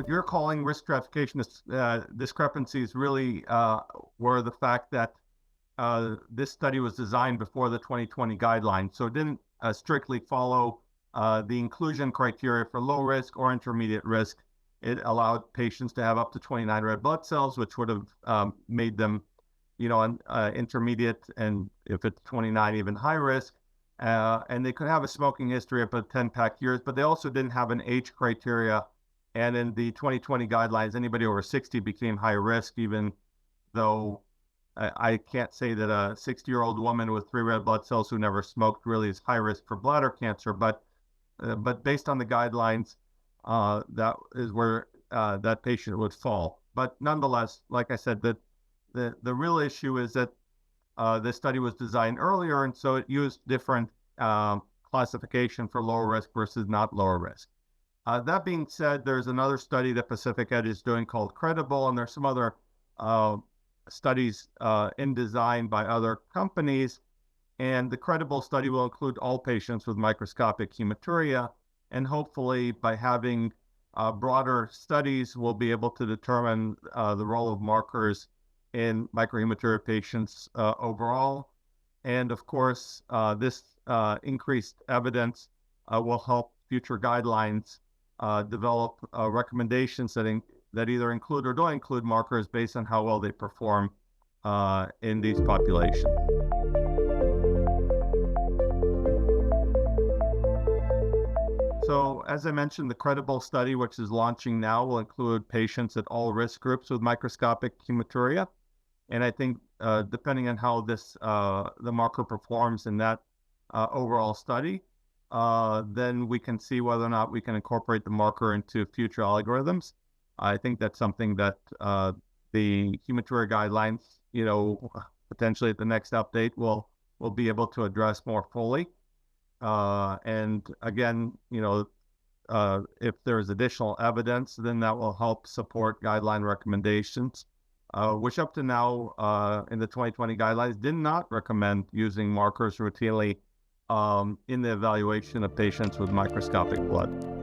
what you're calling risk stratification discrepancies really were the fact that this study was designed before the 2020 guidelines, so it didn't strictly follow the inclusion criteria for low risk or intermediate risk. It allowed patients to have up to 29 red blood cells, which would have made them, intermediate, and if it's 29, even high risk. And they could have a smoking history up to 10 years, but they also didn't have an age criteria. And in the 2020 guidelines, anybody over 60 became high risk, even though I can't say that a 60-year-old woman with 3 red blood cells who never smoked really is high risk for bladder cancer. But based on the guidelines, that is where that patient would fall. But nonetheless, like I said, the real issue is that this study was designed earlier, and so it used different classification for lower risk versus not lower risk. That being said, there's another study that Pacific Edge is doing called Credible, and there's some other studies in design by other companies. And the Credible study will include all patients with microscopic hematuria, and hopefully by having broader studies, we'll be able to determine the role of markers in microhematuria patients overall. And of course, this increased evidence will help future guidelines develop recommendations that either include or don't include markers based on how well they perform in these populations. So as I mentioned, the Credible study, which is launching now, will include patients at all risk groups with microscopic hematuria. And I think depending on how the marker performs in that overall study, then we can see whether or not we can incorporate the marker into future algorithms. I think that's something that the hematuria guidelines, potentially at the next update, will be able to address more fully. And again, if there's additional evidence, then that will help support guideline recommendations, which up to now in the 2020 guidelines did not recommend using markers routinely in the evaluation of patients with microscopic blood.